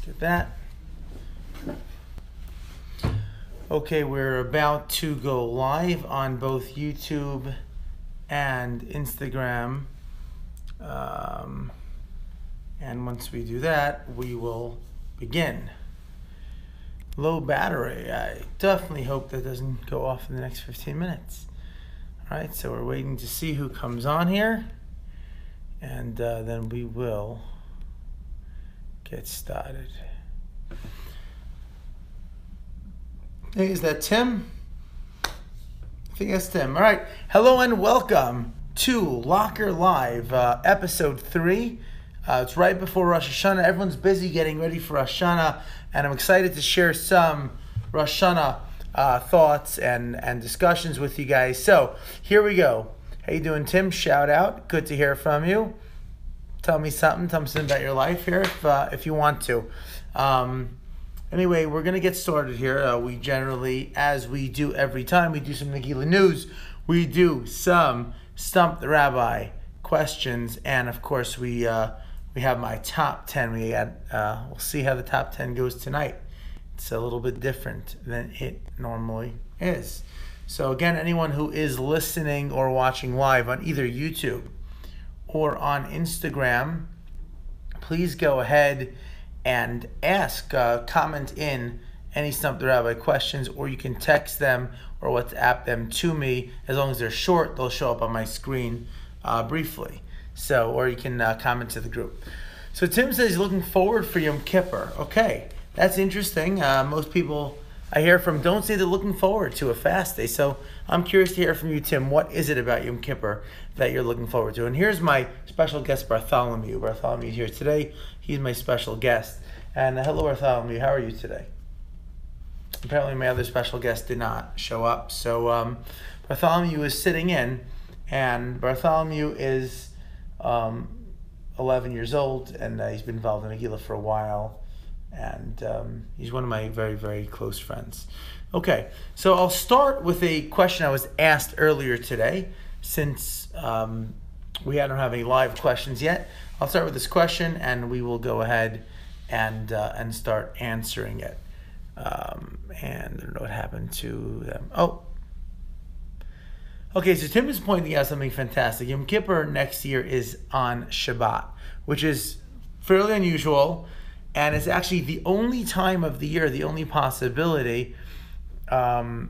Get that. Okay, we're about to go live on both YouTube and Instagram. And once we do that, we will begin. Low battery. I definitely hope that doesn't go off in the next 15 minutes. All right, so we're waiting to see who comes on here, and then we will get started. Hey, is that Tim? I think that's Tim. All right. Hello and welcome to Locker Live, episode 3. It's right before Rosh Hashanah. Everyone's busy getting ready for Rosh Hashanah, and I'm excited to share some Rosh Hashanah thoughts and discussions with you guys. So here we go. How you doing, Tim? Shout out. Good to hear from you. Tell me something about your life here if you want to. Anyway, we're going to get started here. We generally, as we do every time, we do some Nageela news. We do some Stump the Rabbi questions. And, of course, we have my top 10. We'll see how the top 10 goes tonight. It's a little bit different than it normally is. So, again, anyone who is listening or watching live on either YouTube or on Instagram, please go ahead and ask, comment in any Stump the Rabbi questions, or you can text them or WhatsApp them to me. As long as they're short, they'll show up on my screen briefly. So, or you can comment to the group. So Tim says he's looking forward for Yom Kippur. Okay, that's interesting. Most people I hear from don't say they're looking forward to a fast day. So I'm curious to hear from you, Tim. What is it about Yom Kippur that you're looking forward to? And here's my special guest, Bartholomew. Bartholomew's here today. He's my special guest. And hello, Bartholomew. How are you today? Apparently my other special guest did not show up. So Bartholomew is sitting in, and Bartholomew is 11 years old, and he's been involved in Nageela for a while. And he's one of my very, very close friends. Okay, so I'll start with a question I was asked earlier today, since we don't have any live questions yet. I'll start with this question, and we will go ahead and start answering it. And I don't know what happened to them. Oh, okay. So Tim is pointing out something fantastic. Yom Kippur next year is on Shabbat, which is fairly unusual. And it's actually the only time of the year, the only possibility of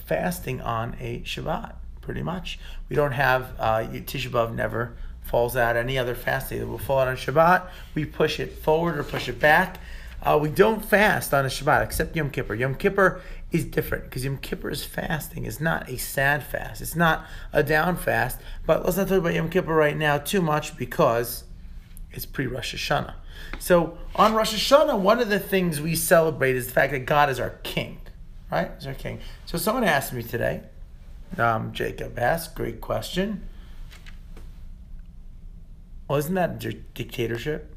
fasting on a Shabbat, pretty much. We don't have, Tisha B'Av never falls out. Any other fast day that will fall out on Shabbat, we push it forward or push it back. We don't fast on a Shabbat except Yom Kippur. Yom Kippur is different because Yom Kippur's fasting is not a sad fast. It's not a down fast. But let's not talk about Yom Kippur right now too much because it's pre-Rosh Hashanah. So on Rosh Hashanah, one of the things we celebrate is the fact that God is our king, right? He's our king. So someone asked me today, Jacob asked, great question. Well, isn't that a dictatorship?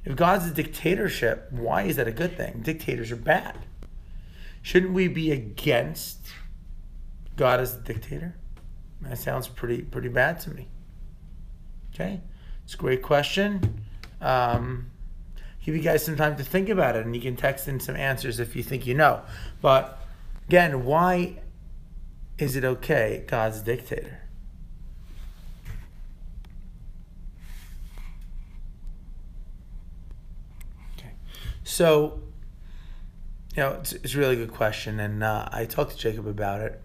If God's a dictatorship, why is that a good thing? Dictators are bad. Shouldn't we be against God as a dictator? That sounds pretty bad to me. Okay, it's a great question. Give you guys some time to think about it, and you can text in some answers if you think you know. But again, why is it okay God's a dictator? Okay, so it's a really good question, and I talked to Jacob about it.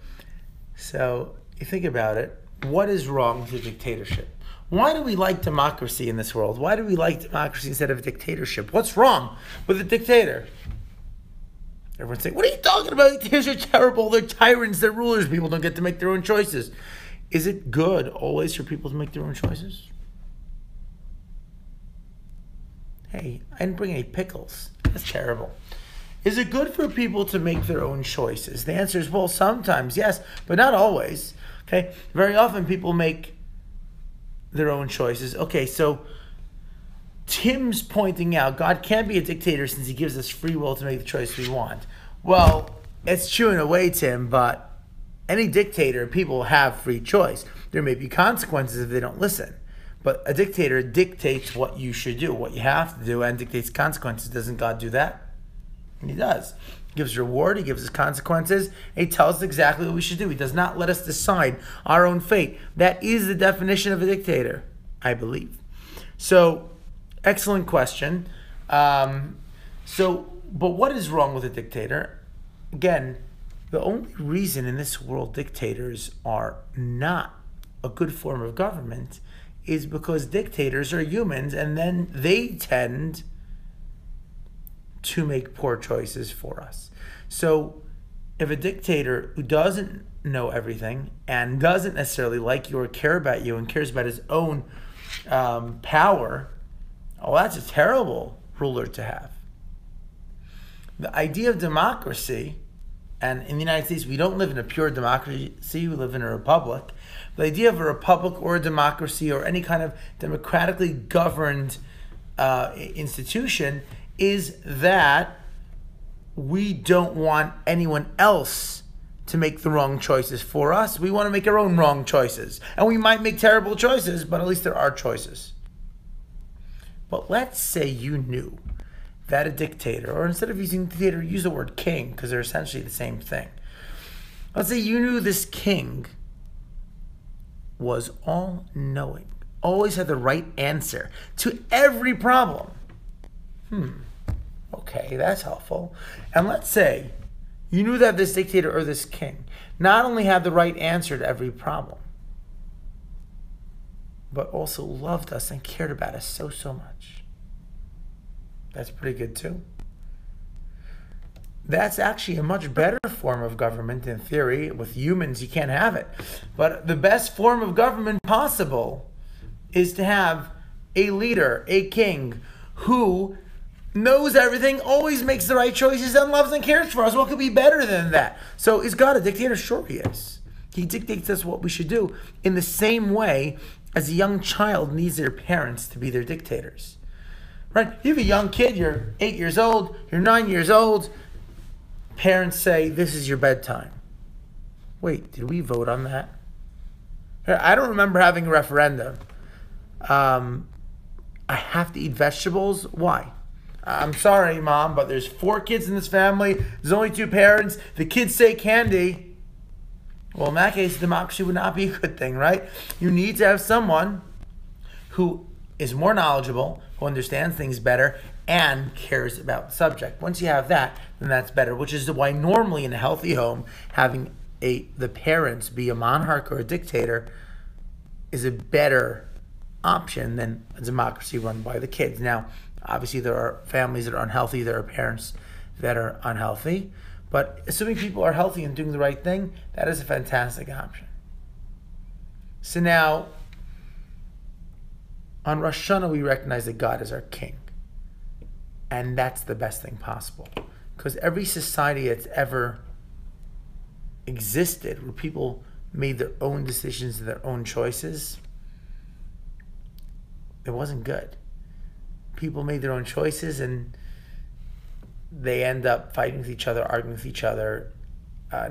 So you think about it, what is wrong with a dictatorship? Why do we like democracy in this world? Why do we like democracy instead of a dictatorship? What's wrong with a dictator? Everyone's saying, what are you talking about? Dictators are terrible. They're tyrants. They're rulers. People don't get to make their own choices. Is it good always for people to make their own choices? Hey, I didn't bring any pickles. That's terrible. Is it good for people to make their own choices? The answer is, well, sometimes, yes, but not always. Okay, very often people make their own choices. Okay, so Tim's pointing out God can't be a dictator since he gives us free will to make the choice we want. Well, it's true in a way, Tim, but any dictator, people have free choice. There may be consequences if they don't listen. But a dictator dictates what you should do, what you have to do, and dictates consequences. Doesn't God do that? And he does. He gives reward, he gives us consequences, and he tells us exactly what we should do. He does not let us decide our own fate. That is the definition of a dictator, I believe. So, excellent question. But what is wrong with a dictator? Again, the only reason in this world dictators are not a good form of government is because dictators are humans, and then they tend to make poor choices for us. So if a dictator who doesn't know everything and doesn't necessarily like you or care about you and cares about his own power, that's a terrible ruler to have. The idea of democracy, and in the United States, we don't live in a pure democracy, we live in a republic. The idea of a republic or a democracy or any kind of democratically governed institution is that we don't want anyone else to make the wrong choices for us. We want to make our own wrong choices. And we might make terrible choices, but at least there are choices. But let's say you knew that a dictator, or instead of using dictator, use the word king, because they're essentially the same thing. Let's say you knew this king was all-knowing, always had the right answer to every problem. Okay, that's helpful. And let's say you knew that this dictator or this king not only had the right answer to every problem, but also loved us and cared about us so much. That's pretty good too. That's actually a much better form of government in theory. With humans, you can't have it. But the best form of government possible is to have a leader, a king, who knows everything, always makes the right choices, and loves and cares for us. What could be better than that? So is God a dictator? Sure he is. He dictates us what we should do in the same way as a young child needs their parents to be their dictators. Right? You have a young kid, you're 8 years old, you're 9 years old. Parents say, this is your bedtime. Wait, did we vote on that? I don't remember having a referendum. I have to eat vegetables? Why? I'm sorry, Mom, but there's 4 kids in this family. There's only 2 parents. The kids say candy. Well, in that case, democracy would not be a good thing, right? You need to have someone who is more knowledgeable, who understands things better, and cares about the subject. Once you have that, then that's better, which is why normally in a healthy home, having the parents be a monarch or a dictator is a better option than a democracy run by the kids. Now, obviously there are families that are unhealthy, there are parents that are unhealthy, but assuming people are healthy and doing the right thing, that is a fantastic option. So now, on Rosh Hashanah, we recognize that God is our king. And that's the best thing possible. Because every society that's ever existed, where people made their own decisions and their own choices, it wasn't good. People made their own choices and they end up fighting with each other, arguing with each other,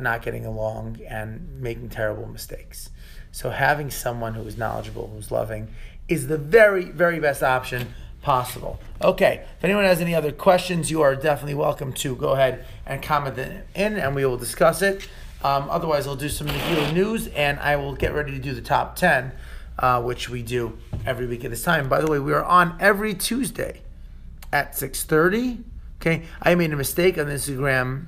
not getting along, and making terrible mistakes. So having someone who is knowledgeable, who's loving, is the very, very best option possible. Okay, if anyone has any other questions, you are definitely welcome to go ahead and comment them in, and we will discuss it. Otherwise, I'll do some Nageela news, and I will get ready to do the top 10, which we do every week at this time. By the way, we are on every Tuesday at 6:30. Okay, I made a mistake on the Instagram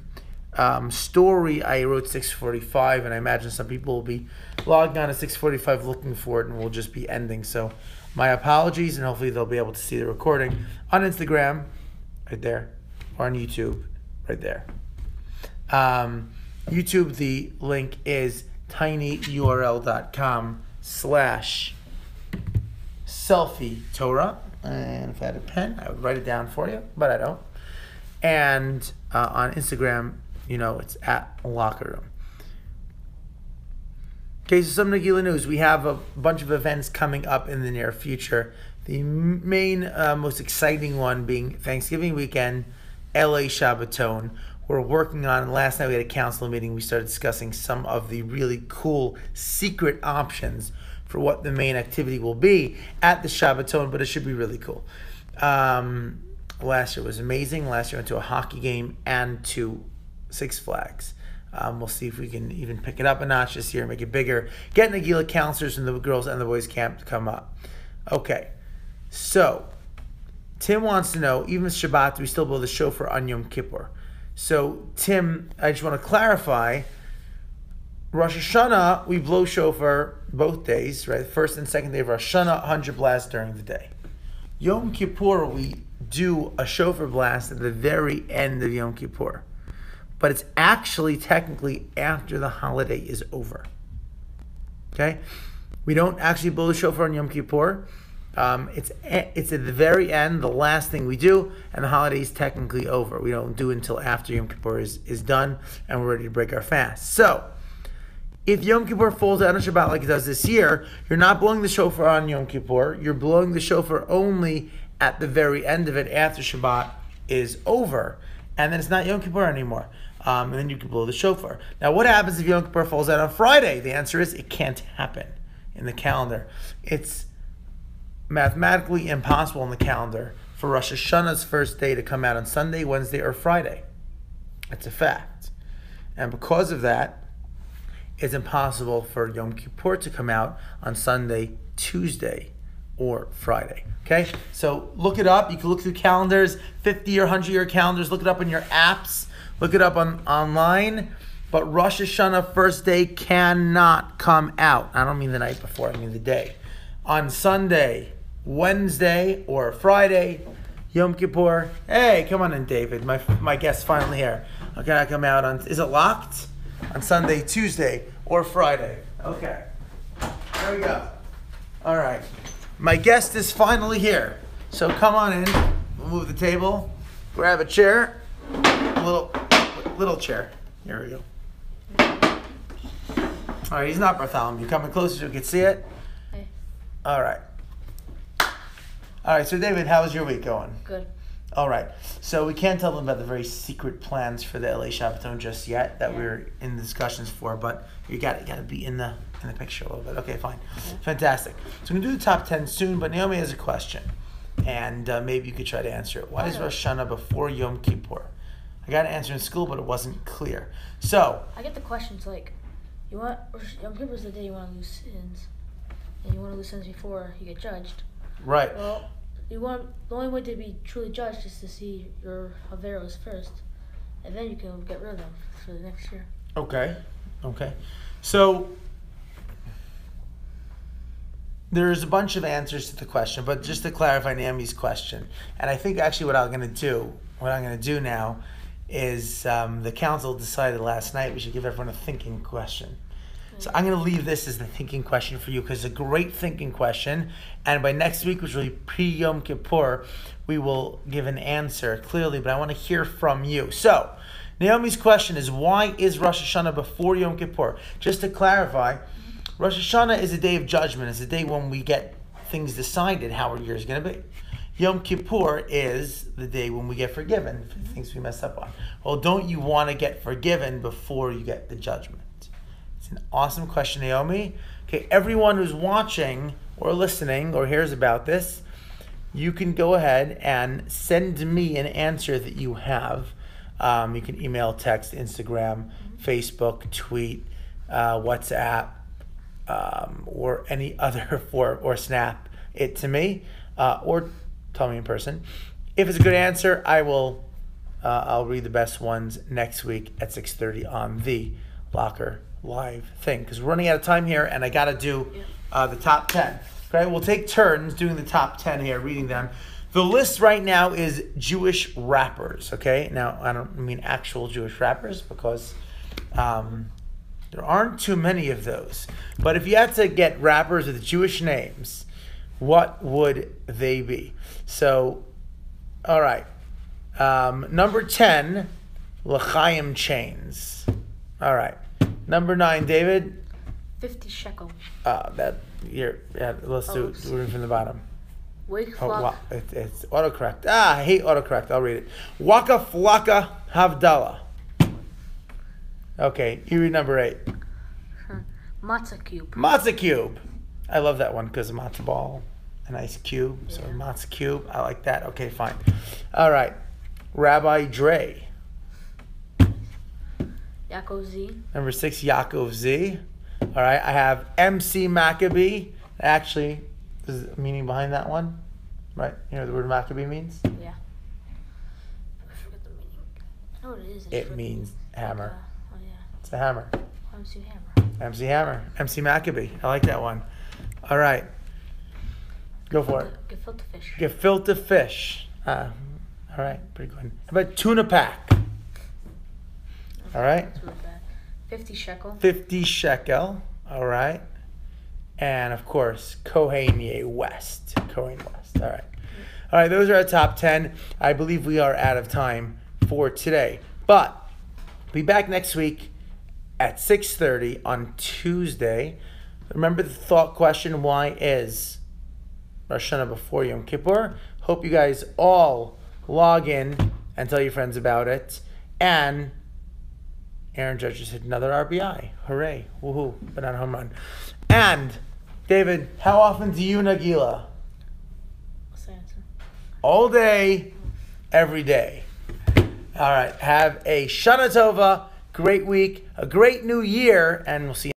story. I wrote 6:45, and I imagine some people will be logging on at 6:45 looking for it, and we'll just be ending. So my apologies, and hopefully they'll be able to see the recording on Instagram, right there, or on YouTube, right there. YouTube, the link is tinyurl.com/selfie-Torah. And if I had a pen, I would write it down for you, but I don't. And on Instagram, it's at Locker Room. Okay, so some Nageela news. We have a bunch of events coming up in the near future. The main, most exciting one being Thanksgiving weekend, LA Shabbaton. We're working on, last night we had a council meeting, we started discussing some of the really cool secret options for what the main activity will be at the Shabbaton, but it should be really cool. Last year was amazing. Last year I went to a hockey game and to Six Flags. We'll see if we can even pick it up a notch this year, make it bigger. Get Nageela counselors from the girls and the boys camp to come up. Okay, so Tim wants to know, even with Shabbat, do we still blow the shofar on Yom Kippur? So Tim, I just want to clarify, Rosh Hashanah, we blow shofar both days, right? The first and second day of Rosh Hashanah, 100 blasts during the day. Yom Kippur, we do a shofar blast at the very end of Yom Kippur. But it's actually technically after the holiday is over. Okay? We don't actually blow the shofar on Yom Kippur. It's at the very end, the last thing we do, and the holiday is technically over. We don't do it until after Yom Kippur is done and we're ready to break our fast. So, if Yom Kippur falls out on Shabbat like it does this year, you're not blowing the shofar on Yom Kippur. You're blowing the shofar only at the very end of it after Shabbat is over. And then it's not Yom Kippur anymore. And then you can blow the shofar. Now, what happens if Yom Kippur falls out on Friday? The answer is it can't happen in the calendar. It's mathematically impossible in the calendar for Rosh Hashanah's first day to come out on Sunday, Wednesday, or Friday. It's a fact. And because of that, it's impossible for Yom Kippur to come out on Sunday, Tuesday, or Friday. Okay? So look it up. You can look through calendars, 50 or 100-year calendars. Look it up in your apps. Look it up online. But Rosh Hashanah first day cannot come out. I don't mean the night before. I mean the day. On Sunday, Wednesday, or Friday, Yom Kippur. Hey, come on in, David. My guest's finally here. Okay, I come out on... Is it locked? On Sunday, Tuesday, or Friday. Okay. There we go. All right. My guest is finally here. So come on in. We'll move the table. Grab a chair. A little chair. Here we go. All right, he's not Bartholomew. Coming closer so we can see it. Hey. All right. All right, so David, how was your week going? Good. All right. So we can't tell them about the very secret plans for the LA Shabbaton just yet that we're in discussions for, but you got to be in the picture a little bit. Okay, fine. Yeah. Fantastic. So we're going to do the top 10 soon, but Naomi has a question, and maybe you could try to answer it. Why is Rosh Hashanah before Yom Kippur? I got an answer in school, but it wasn't clear. So I get the questions like, Yom Kippur is the day you want to lose sins, and you want to lose sins before you get judged. Right. Well, the only way to be truly judged is to see your Haveros first, and then you can get rid of them for the next year. Okay. So there's a bunch of answers to the question, but just to clarify Naomi's question, and I think actually what I'm going to do now is the council decided last night we should give everyone a thinking question. So I'm going to leave this as the thinking question for you because it's a great thinking question. And by next week, which will be pre-Yom Kippur, we will give an answer clearly. But I want to hear from you. So Naomi's question is, why is Rosh Hashanah before Yom Kippur? Just to clarify, Rosh Hashanah is a day of judgment. It's a day when we get things decided how our year is going to be. Yom Kippur is the day when we get forgiven for things we mess up on. Well, don't you want to get forgiven before you get the judgment? It's an awesome question, Naomi. Okay, everyone who's watching or listening or hears about this, you can go ahead and send me an answer that you have. You can email, text, Instagram, Facebook, tweet, WhatsApp, or any other form, or snap it to me, or tell me in person. If it's a good answer, I'll read the best ones next week at 6:30 on the Locker Live thing, because we're running out of time here and I got to do the top 10. Okay, we'll take turns doing the top 10 here, reading them. The list right now is Jewish rappers. Okay, now I don't mean actual Jewish rappers because there aren't too many of those, but if you had to get rappers with Jewish names, what would they be? So all right, number 10, L'chaim Chains. All right. Number 9, David. 50 shekel. Let's do it from the bottom. Wake Flocka. It's autocorrect. I hate autocorrect. I'll read it. Waka Flocka Havdalah. Okay, you read number 8. Matzah cube. Matzah cube. I love that one because of matzo ball, a nice cube. So Yeah. matzo cube, I like that. Okay, fine. All right, Rabbi Dre. Yaakov Z. Number 6, Yaakov Z. All right, I have MC Maccabee. Actually, there's a meaning behind that one, right? You know what the word Maccabee means? Yeah. I forget the meaning. I know what it is. It means hammer. Oh yeah. It's a hammer. MC Hammer. MC Hammer. MC Maccabee. I like that one. All right. Go for it. Gefilte fish. Gefilte fish. All right, pretty good. How about tuna pack? All right. That's really bad. 50 shekel. 50 shekel. All right. And of course, Kohen West. Kohen West. All right. All right, those are our top 10. I believe we are out of time for today. But be back next week at 6:30 on Tuesday. Remember the thought question, why is Rosh Hashanah before Yom Kippur? Hope you guys all log in and tell your friends about it. And Aaron Judge just hit another RBI. Hooray. Woohoo. Banana home run. And, David, how often do you Nageela? What's the answer? All day, every day. All right. Have a Shana Tova, great week, a great new year, and we'll see you.